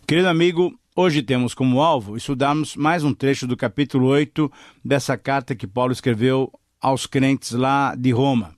Querido amigo, hoje temos como alvo estudarmos mais um trecho do capítulo 8 dessa carta que Paulo escreveu aos crentes lá de Roma.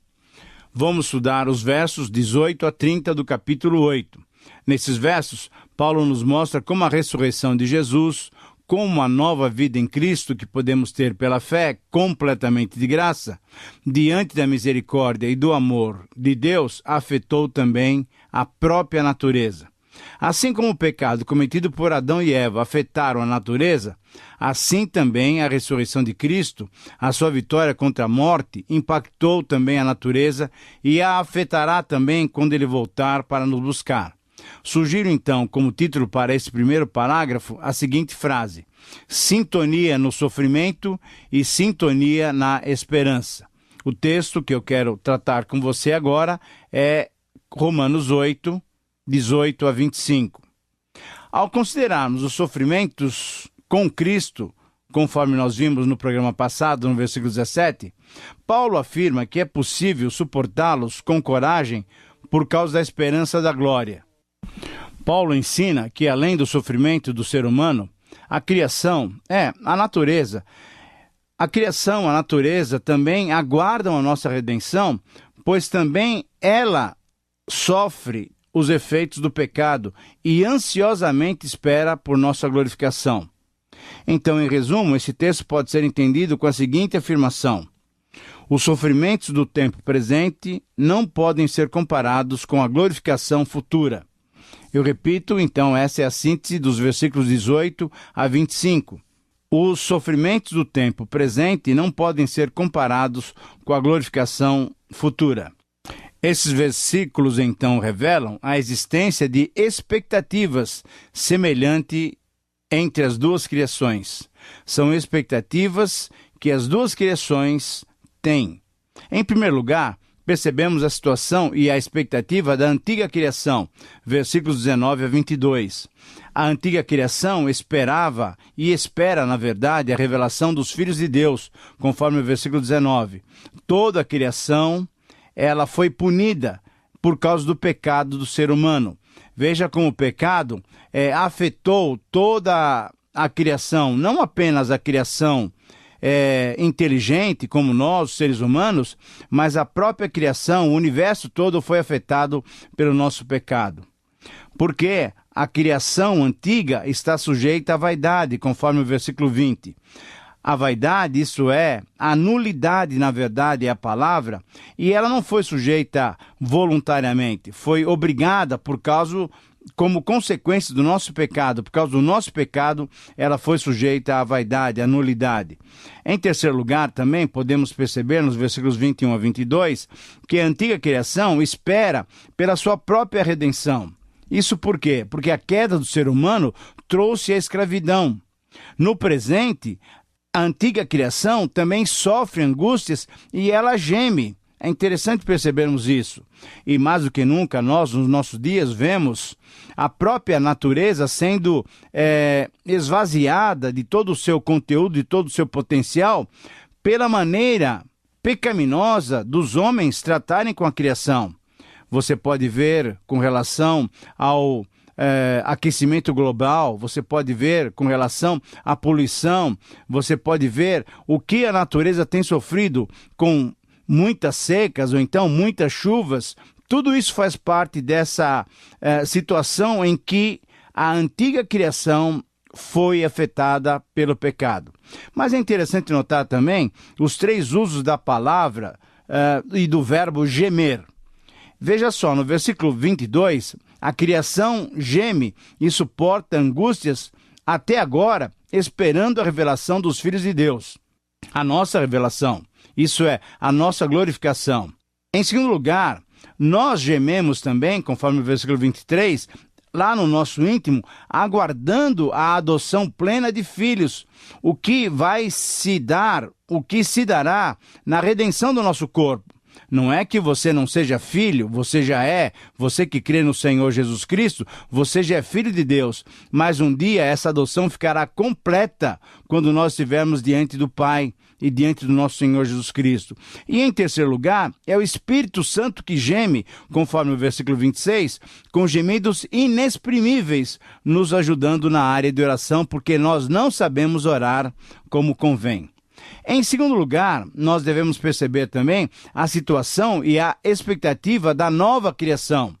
Vamos estudar os versos 18 a 30 do capítulo 8. Nesses versos, Paulo nos mostra como a ressurreição de Jesus, como uma nova vida em Cristo que podemos ter pela fé, completamente de graça, diante da misericórdia e do amor de Deus, afetou também a própria natureza. Assim como o pecado cometido por Adão e Eva afetaram a natureza, assim também a ressurreição de Cristo, a sua vitória contra a morte, impactou também a natureza e a afetará também quando ele voltar para nos buscar. Sugiro então, como título para esse primeiro parágrafo, a seguinte frase: sintonia no sofrimento e sintonia na esperança. O texto que eu quero tratar com você agora é Romanos 8, 18 a 25. Ao considerarmos os sofrimentos com Cristo, conforme nós vimos no programa passado, no versículo 17, Paulo afirma que é possível suportá-los com coragem por causa da esperança da glória. Paulo ensina que, além do sofrimento do ser humano, a natureza também aguardam a nossa redenção, pois também ela sofre os efeitos do pecado e ansiosamente espera por nossa glorificação. Então, em resumo, esse texto pode ser entendido com a seguinte afirmação: os sofrimentos do tempo presente não podem ser comparados com a glorificação futura. Eu repito, então, essa é a síntese dos versículos 18 a 25. Os sofrimentos do tempo presente não podem ser comparados com a glorificação futura. Esses versículos, então, revelam a existência de expectativas semelhantes entre as duas criações. São expectativas que as duas criações têm. Em primeiro lugar, percebemos a situação e a expectativa da antiga criação, versículos 19 a 22. A antiga criação esperava e espera, na verdade, a revelação dos filhos de Deus, conforme o versículo 19. Toda a criação ela foi punida por causa do pecado do ser humano. Veja como o pecado afetou toda a criação, não apenas a criação inteligente, como nós, seres humanos, mas a própria criação, o universo todo foi afetado pelo nosso pecado. Porque a criação antiga está sujeita à vaidade, conforme o versículo 20. A vaidade, isso é, a nulidade, na verdade, é a palavra, e ela não foi sujeita voluntariamente, foi obrigada como consequência do nosso pecado. Por causa do nosso pecado, ela foi sujeita à vaidade, à nulidade. Em terceiro lugar, também podemos perceber nos versículos 21 a 22, que a antiga criação espera pela sua própria redenção. Isso por quê? Porque a queda do ser humano trouxe a escravidão. No presente, a antiga criação também sofre angústias e ela geme. É interessante percebermos isso. E mais do que nunca, nós, nos nossos dias, vemos a própria natureza sendo esvaziada de todo o seu conteúdo, de todo o seu potencial, pela maneira pecaminosa dos homens tratarem com a criação. Você pode ver com relação ao aquecimento global, você pode ver com relação à poluição, você pode ver o que a natureza tem sofrido com muitas secas ou então muitas chuvas. Tudo isso faz parte dessa situação em que a antiga criação foi afetada pelo pecado. Mas é interessante notar também os três usos da palavra e do verbo gemer. Veja só, no versículo 22, a criação geme e suporta angústias até agora, esperando a revelação dos filhos de Deus. A nossa revelação, isso é, a nossa glorificação. Em segundo lugar, nós gememos também, conforme o versículo 23, lá no nosso íntimo, aguardando a adoção plena de filhos, o que se dará na redenção do nosso corpo. Não é que você não seja filho, você já é, você que crê no Senhor Jesus Cristo, você já é filho de Deus. Mas um dia essa adoção ficará completa quando nós estivermos diante do Pai e diante do nosso Senhor Jesus Cristo. E em terceiro lugar, é o Espírito Santo que geme, conforme o versículo 26, com gemidos inexprimíveis, nos ajudando na área de oração, porque nós não sabemos orar como convém. Em segundo lugar, nós devemos perceber também a situação e a expectativa da nova criação,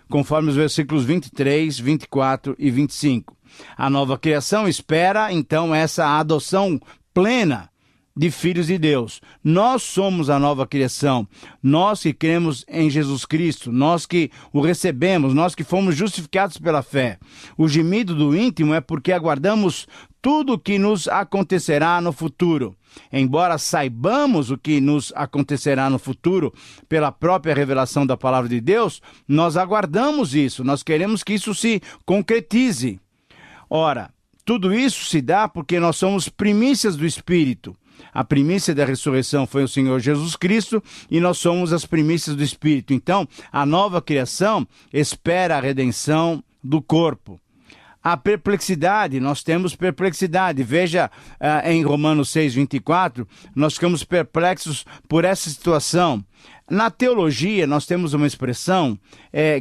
conforme os versículos 23, 24 e 25. A nova criação espera, então, essa adoção plena de filhos de Deus. Nós somos a nova criação, nós que cremos em Jesus Cristo, nós que o recebemos, nós que fomos justificados pela fé. O gemido do íntimo é porque aguardamos tudo o que nos acontecerá no futuro. Embora saibamos o que nos acontecerá no futuro pela própria revelação da palavra de Deus, nós aguardamos isso, nós queremos que isso se concretize. Ora, tudo isso se dá porque nós somos primícias do Espírito. A primícia da ressurreição foi o Senhor Jesus Cristo e nós somos as primícias do Espírito. Então, a nova criação espera a redenção do corpo. A perplexidade, nós temos perplexidade. Veja em Romanos 6, 24, nós ficamos perplexos por essa situação. Na teologia, nós temos uma expressão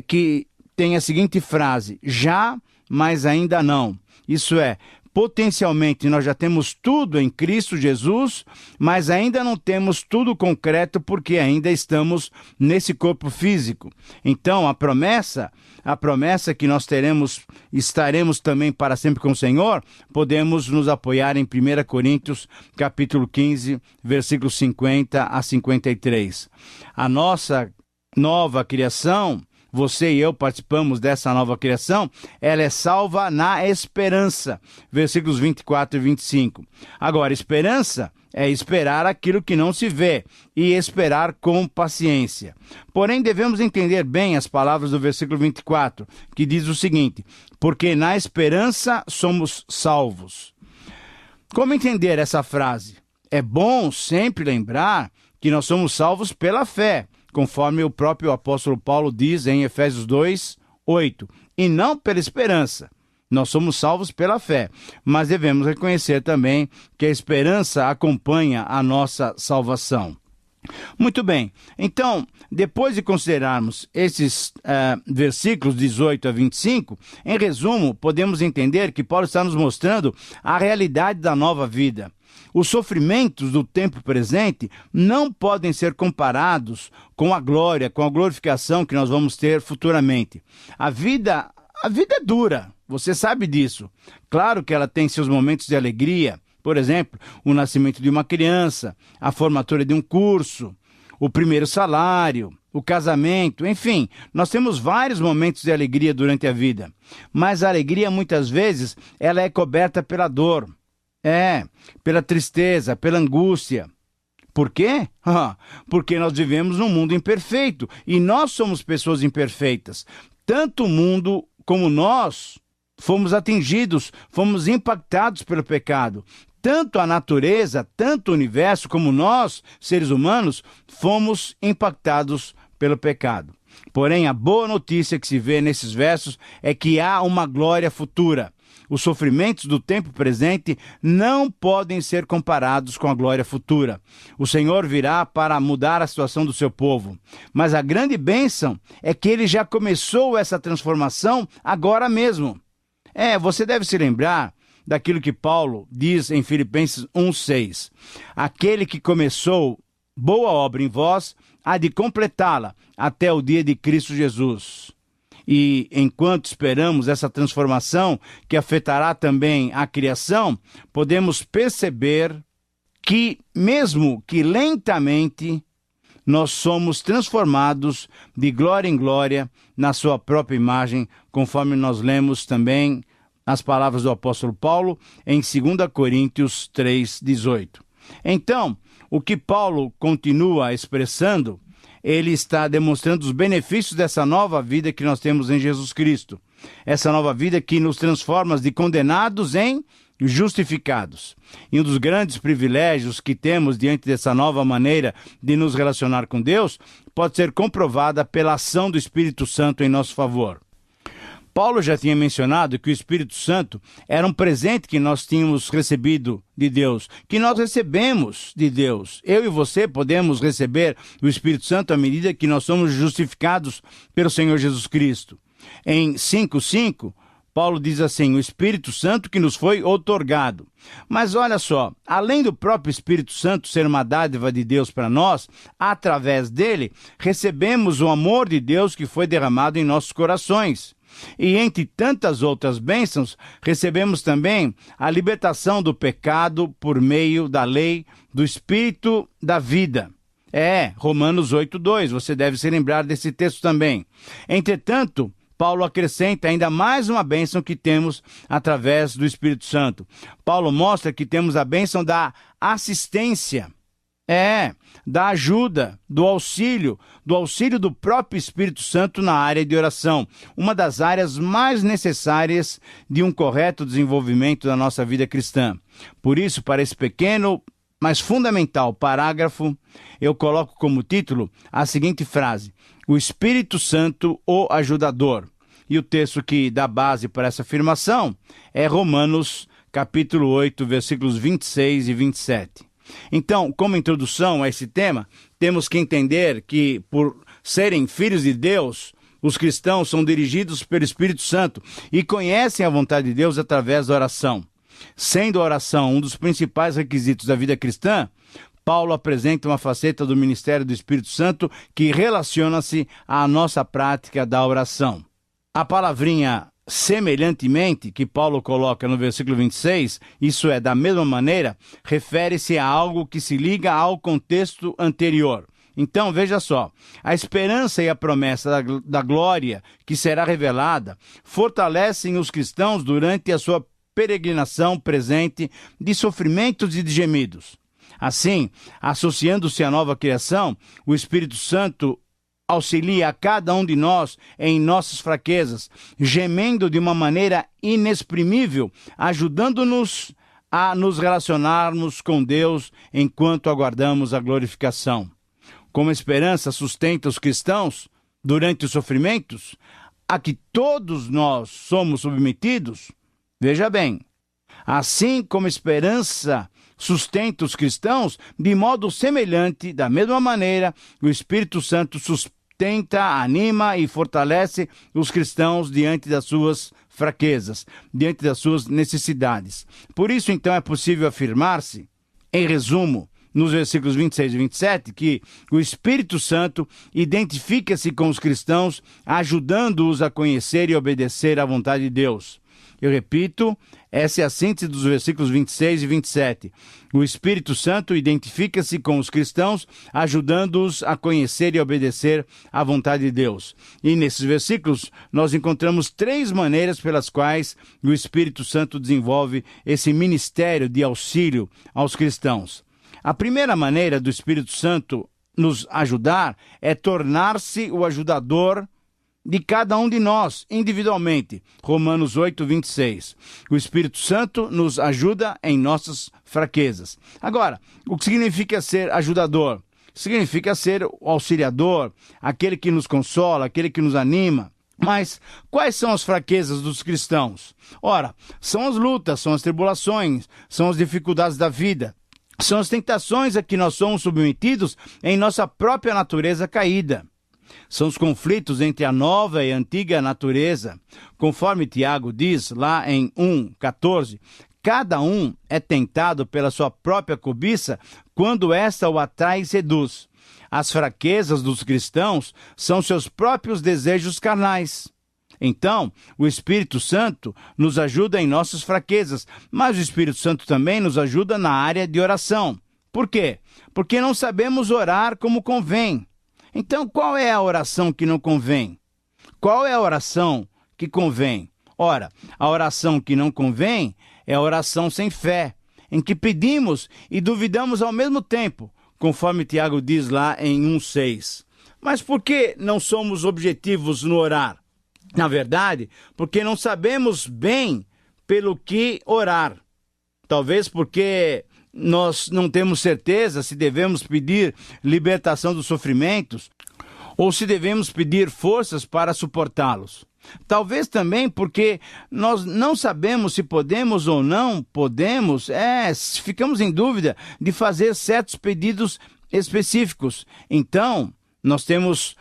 que tem a seguinte frase: já, mas ainda não. Isso é, potencialmente nós já temos tudo em Cristo Jesus, mas ainda não temos tudo concreto porque ainda estamos nesse corpo físico. Então, a promessa que nós estaremos também para sempre com o Senhor, podemos nos apoiar em 1 Coríntios, capítulo 15, versículos 50 a 53. A nossa nova criação, você e eu participamos dessa nova criação, ela é salva na esperança. Versículos 24 e 25. Agora, esperança é esperar aquilo que não se vê e esperar com paciência. Porém, devemos entender bem as palavras do versículo 24, que diz o seguinte: porque na esperança somos salvos. Como entender essa frase? É bom sempre lembrar que nós somos salvos pela fé, conforme o próprio apóstolo Paulo diz em Efésios 2, 8, e não pela esperança. Nós somos salvos pela fé, mas devemos reconhecer também que a esperança acompanha a nossa salvação. Muito bem, então, depois de considerarmos esses versículos 18 a 25, em resumo, podemos entender que Paulo está nos mostrando a realidade da nova vida. Os sofrimentos do tempo presente não podem ser comparados com a glória, com a glorificação que nós vamos ter futuramente. A vida é dura, você sabe disso. Claro que ela tem seus momentos de alegria, por exemplo, o nascimento de uma criança, a formatura de um curso, o primeiro salário, o casamento, enfim, nós temos vários momentos de alegria durante a vida. Mas a alegria, muitas vezes, ela é coberta pela dor. Pela tristeza, pela angústia. Por quê? Porque nós vivemos num mundo imperfeito e nós somos pessoas imperfeitas. Tanto o mundo como nós fomos atingidos, fomos impactados pelo pecado. Tanto a natureza, tanto o universo como nós, seres humanos, fomos impactados pelo pecado. Porém, a boa notícia que se vê nesses versos é que há uma glória futura. Os sofrimentos do tempo presente não podem ser comparados com a glória futura. O Senhor virá para mudar a situação do seu povo. Mas a grande bênção é que ele já começou essa transformação agora mesmo. Você deve se lembrar daquilo que Paulo diz em Filipenses 1:6. Aquele que começou boa obra em vós, há de completá-la até o dia de Cristo Jesus. E enquanto esperamos essa transformação que afetará também a criação, podemos perceber que, mesmo que lentamente, nós somos transformados de glória em glória na sua própria imagem, conforme nós lemos também as palavras do apóstolo Paulo em 2 Coríntios 3:18. Então, o que Paulo continua expressando, ele está demonstrando os benefícios dessa nova vida que nós temos em Jesus Cristo. Essa nova vida que nos transforma de condenados em justificados. E um dos grandes privilégios que temos diante dessa nova maneira de nos relacionar com Deus pode ser comprovada pela ação do Espírito Santo em nosso favor. Paulo já tinha mencionado que o Espírito Santo era um presente que nós tínhamos recebido de Deus, que nós recebemos de Deus. Eu e você podemos receber o Espírito Santo à medida que nós somos justificados pelo Senhor Jesus Cristo. Em 5:5, Paulo diz assim: o Espírito Santo que nos foi outorgado. Mas olha só, além do próprio Espírito Santo ser uma dádiva de Deus para nós, através dele, recebemos o amor de Deus que foi derramado em nossos corações. E entre tantas outras bênçãos, recebemos também a libertação do pecado por meio da lei do Espírito da vida. Romanos 8:2, você deve se lembrar desse texto também. Entretanto, Paulo acrescenta ainda mais uma bênção que temos através do Espírito Santo. Paulo mostra que temos a bênção da assistência, da ajuda, do auxílio do próprio Espírito Santo na área de oração, uma das áreas mais necessárias de um correto desenvolvimento da nossa vida cristã. Por isso, para esse pequeno, mas fundamental parágrafo, eu coloco como título a seguinte frase: o Espírito Santo, o ajudador. E o texto que dá base para essa afirmação é Romanos, capítulo 8, versículos 26 e 27. Então, como introdução a esse tema, temos que entender que, por serem filhos de Deus, os cristãos são dirigidos pelo Espírito Santo e conhecem a vontade de Deus através da oração. Sendo a oração um dos principais requisitos da vida cristã, Paulo apresenta uma faceta do ministério do Espírito Santo que relaciona-se à nossa prática da oração. A palavrinha semelhantemente, que Paulo coloca no versículo 26, isso é, da mesma maneira, refere-se a algo que se liga ao contexto anterior. Então, veja só, a esperança e a promessa da glória que será revelada fortalecem os cristãos durante a sua peregrinação presente de sofrimentos e de gemidos. Assim, associando-se à nova criação, o Espírito Santo auxilia a cada um de nós em nossas fraquezas, gemendo de uma maneira inexprimível, ajudando-nos a nos relacionarmos com Deus enquanto aguardamos a glorificação. Como a esperança sustenta os cristãos durante os sofrimentos a que todos nós somos submetidos, veja bem, assim como a esperança sustenta os cristãos, de modo semelhante, da mesma maneira, o Espírito Santo sustenta, anima e fortalece os cristãos diante das suas fraquezas, diante das suas necessidades. Por isso, então, é possível afirmar-se, em resumo, nos versículos 26 e 27, que o Espírito Santo identifica-se com os cristãos, ajudando-os a conhecer e obedecer à vontade de Deus. Eu repito, essa é a síntese dos versículos 26 e 27. O Espírito Santo identifica-se com os cristãos, ajudando-os a conhecer e obedecer à vontade de Deus. E nesses versículos, nós encontramos 3 maneiras pelas quais o Espírito Santo desenvolve esse ministério de auxílio aos cristãos. A primeira maneira do Espírito Santo nos ajudar é tornar-se o ajudador de cada um de nós, individualmente. Romanos 8, 26. O Espírito Santo nos ajuda em nossas fraquezas. Agora, o que significa ser ajudador? Significa ser o auxiliador, aquele que nos consola, aquele que nos anima. Mas quais são as fraquezas dos cristãos? Ora, são as lutas, são as tribulações, são as dificuldades da vida. São as tentações a que nós somos submetidos em nossa própria natureza caída. São os conflitos entre a nova e a antiga natureza. Conforme Tiago diz lá em 1,14, cada um é tentado pela sua própria cobiça quando esta o atrai e seduz. As fraquezas dos cristãos são seus próprios desejos carnais. Então, o Espírito Santo nos ajuda em nossas fraquezas, mas o Espírito Santo também nos ajuda na área de oração. Por quê? Porque não sabemos orar como convém. Então, qual é a oração que não convém? Qual é a oração que convém? Ora, a oração que não convém é a oração sem fé, em que pedimos e duvidamos ao mesmo tempo, conforme Tiago diz lá em 1,6. Mas por que não somos objetivos no orar? Na verdade, porque não sabemos bem pelo que orar. Talvez porque nós não temos certeza se devemos pedir libertação dos sofrimentos ou se devemos pedir forças para suportá-los. Talvez também porque nós não sabemos se podemos ou não podemos, ficamos em dúvida de fazer certos pedidos específicos. Então, nós temos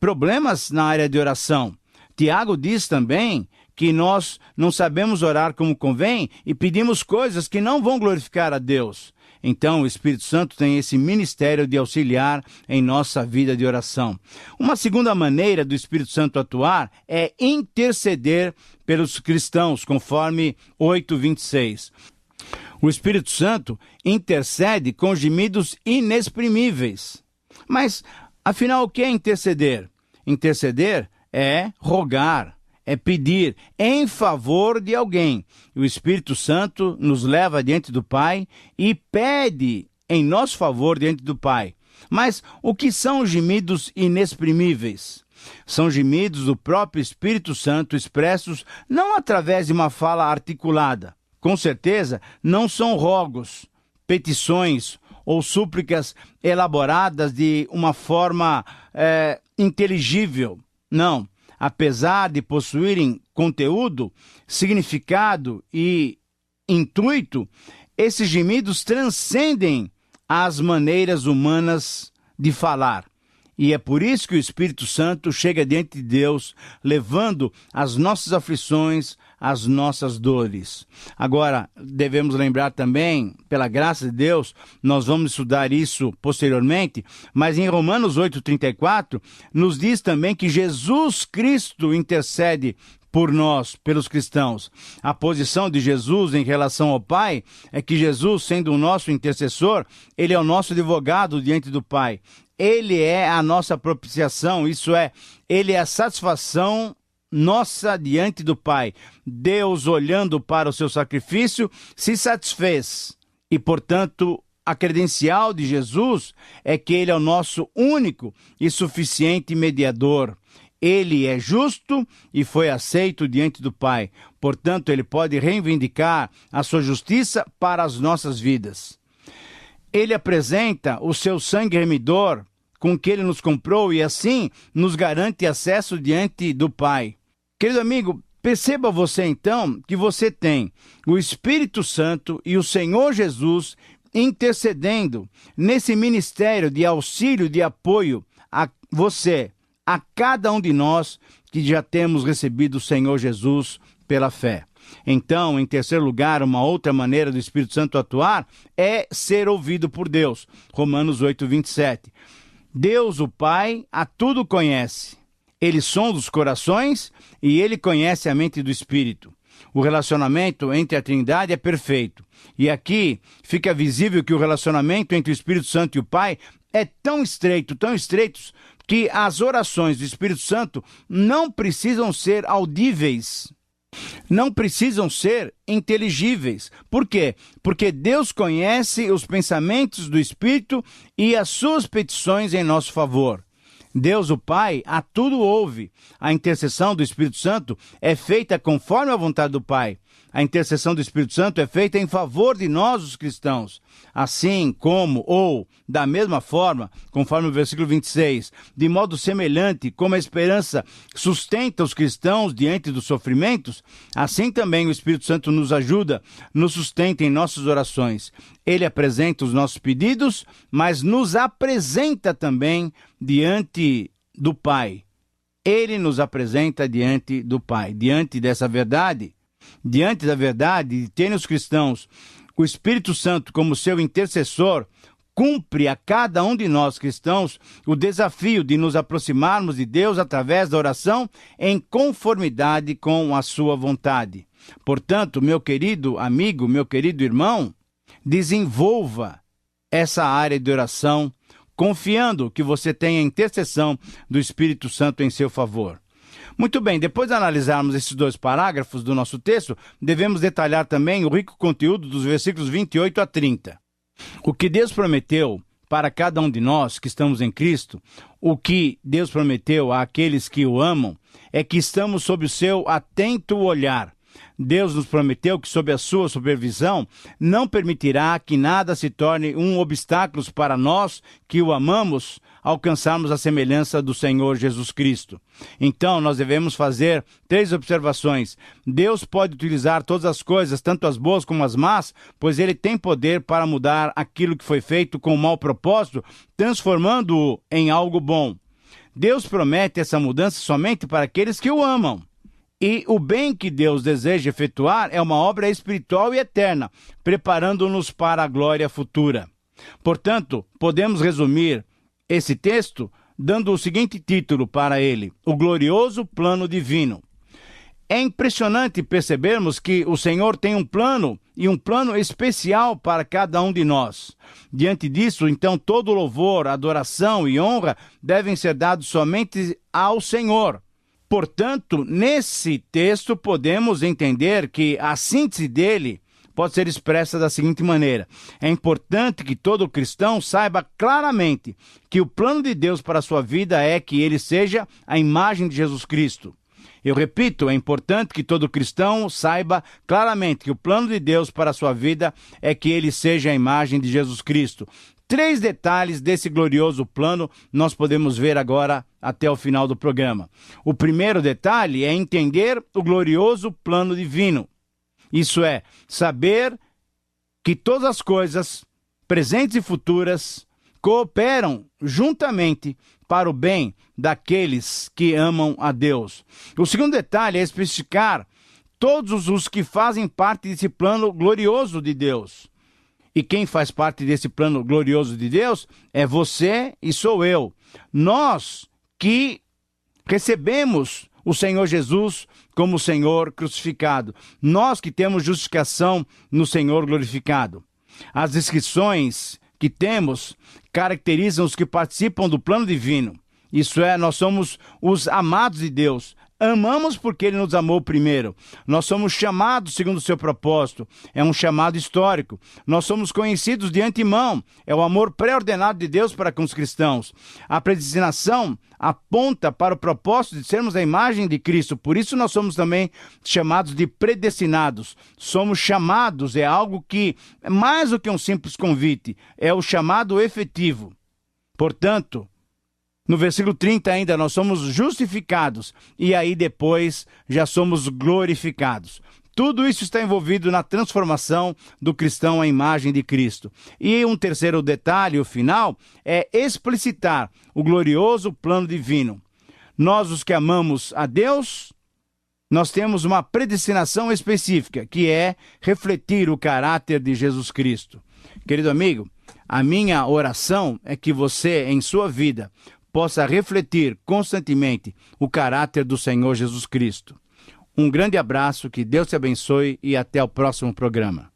problemas na área de oração. Tiago diz também que nós não sabemos orar como convém e pedimos coisas que não vão glorificar a Deus. Então, o Espírito Santo tem esse ministério de auxiliar em nossa vida de oração. Uma segunda maneira do Espírito Santo atuar é interceder pelos cristãos, conforme 8:26. O Espírito Santo intercede com gemidos inexprimíveis. Mas, afinal, o que é interceder? Interceder é rogar, é pedir em favor de alguém. O Espírito Santo nos leva diante do Pai e pede em nosso favor diante do Pai. Mas o que são os gemidos inexprimíveis? São gemidos do próprio Espírito Santo expressos não através de uma fala articulada. Com certeza, não são rogos, petições ou súplicas elaboradas de uma forma inteligível. Não. Apesar de possuírem conteúdo, significado e intuito, esses gemidos transcendem as maneiras humanas de falar. E é por isso que o Espírito Santo chega diante de Deus, levando as nossas aflições, as nossas dores. Agora, devemos lembrar também, pela graça de Deus, nós vamos estudar isso posteriormente, mas em Romanos 8:34, nos diz também que Jesus Cristo intercede por nós, pelos cristãos. A posição de Jesus em relação ao Pai é que Jesus, sendo o nosso intercessor, ele é o nosso advogado diante do Pai. Ele é a nossa propiciação, isso é, ele é a satisfação nossa diante do Pai. Deus, olhando para o seu sacrifício, se satisfez. E, portanto, a credencial de Jesus é que ele é o nosso único e suficiente mediador. Ele é justo e foi aceito diante do Pai. Portanto, ele pode reivindicar a sua justiça para as nossas vidas. Ele apresenta o seu sangue remidor com que ele nos comprou e assim nos garante acesso diante do Pai. Querido amigo, perceba você então que você tem o Espírito Santo e o Senhor Jesus intercedendo nesse ministério de auxílio, de apoio a você, a cada um de nós que já temos recebido o Senhor Jesus pela fé. Então, em terceiro lugar, uma outra maneira do Espírito Santo atuar é ser ouvido por Deus. Romanos 8:27. Deus, o Pai, a tudo conhece. Ele sonda os corações e ele conhece a mente do Espírito. O relacionamento entre a Trindade é perfeito. E aqui fica visível que o relacionamento entre o Espírito Santo e o Pai é tão estreito, que as orações do Espírito Santo não precisam ser audíveis, não precisam ser inteligíveis. Por quê? Porque Deus conhece os pensamentos do Espírito e as suas petições em nosso favor. Deus, o Pai, a tudo ouve. A intercessão do Espírito Santo é feita conforme a vontade do Pai. A intercessão do Espírito Santo é feita em favor de nós, os cristãos. Assim como, ou da mesma forma, conforme o versículo 26, de modo semelhante como a esperança sustenta os cristãos diante dos sofrimentos, assim também o Espírito Santo nos ajuda, nos sustenta em nossas orações. Ele apresenta os nossos pedidos, mas nos apresenta também diante do Pai. Ele nos apresenta diante do Pai. Diante da verdade de terem os cristãos o Espírito Santo como seu intercessor, cumpre a cada um de nós cristãos o desafio de nos aproximarmos de Deus através da oração em conformidade com a sua vontade. Portanto, meu querido amigo, meu querido irmão, desenvolva essa área de oração, confiando que você tem a intercessão do Espírito Santo em seu favor. Muito bem, depois de analisarmos esses dois parágrafos do nosso texto, devemos detalhar também o rico conteúdo dos versículos 28 a 30. O que Deus prometeu para cada um de nós que estamos em Cristo, o que Deus prometeu àqueles que o amam é que estamos sob o seu atento olhar. Deus nos prometeu que, sob a sua supervisão, não permitirá que nada se torne um obstáculo para nós que o amamos alcançarmos a semelhança do Senhor Jesus Cristo. Então, nós devemos fazer 3 observações. Deus pode utilizar todas as coisas, tanto as boas como as más, pois Ele tem poder para mudar aquilo que foi feito com um mau propósito, transformando-o em algo bom. Deus promete essa mudança somente para aqueles que o amam. E o bem que Deus deseja efetuar é uma obra espiritual e eterna, preparando-nos para a glória futura. Portanto, podemos resumir esse texto dando o seguinte título para ele: O Glorioso Plano Divino. É impressionante percebermos que o Senhor tem um plano, e um plano especial para cada um de nós. Diante disso, então, todo louvor, adoração e honra devem ser dados somente ao Senhor. Portanto, nesse texto podemos entender que a síntese dele pode ser expressa da seguinte maneira: é importante que todo cristão saiba claramente que o plano de Deus para a sua vida é que ele seja a imagem de Jesus Cristo. Eu repito, é importante que todo cristão saiba claramente que o plano de Deus para a sua vida é que ele seja a imagem de Jesus Cristo. 3 detalhes desse glorioso plano nós podemos ver agora até o final do programa. O primeiro detalhe é entender o glorioso plano divino. Isso é, saber que todas as coisas, presentes e futuras, cooperam juntamente para o bem daqueles que amam a Deus. O segundo detalhe é especificar todos os que fazem parte desse plano glorioso de Deus. E quem faz parte desse plano glorioso de Deus é você e sou eu. Nós que recebemos o Senhor Jesus como Senhor crucificado. Nós que temos justificação no Senhor glorificado. As descrições que temos caracterizam os que participam do plano divino. Isso é, nós somos os amados de Deus. Amamos porque Ele nos amou primeiro. Nós somos chamados segundo o seu propósito. É um chamado histórico. Nós somos conhecidos de antemão. É o amor pré-ordenado de Deus para com os cristãos. A predestinação aponta para o propósito de sermos a imagem de Cristo. Por isso nós somos também chamados de predestinados. Somos chamados, é algo que é mais do que um simples convite. É o chamado efetivo. Portanto, no versículo 30 ainda, nós somos justificados e aí depois já somos glorificados. Tudo isso está envolvido na transformação do cristão à imagem de Cristo. E um terceiro detalhe, o final, é explicitar o glorioso plano divino. Nós, os que amamos a Deus, nós temos uma predestinação específica, que é refletir o caráter de Jesus Cristo. Querido amigo, a minha oração é que você, em sua vida, possa refletir constantemente o caráter do Senhor Jesus Cristo. Um grande abraço, que Deus te abençoe e até o próximo programa.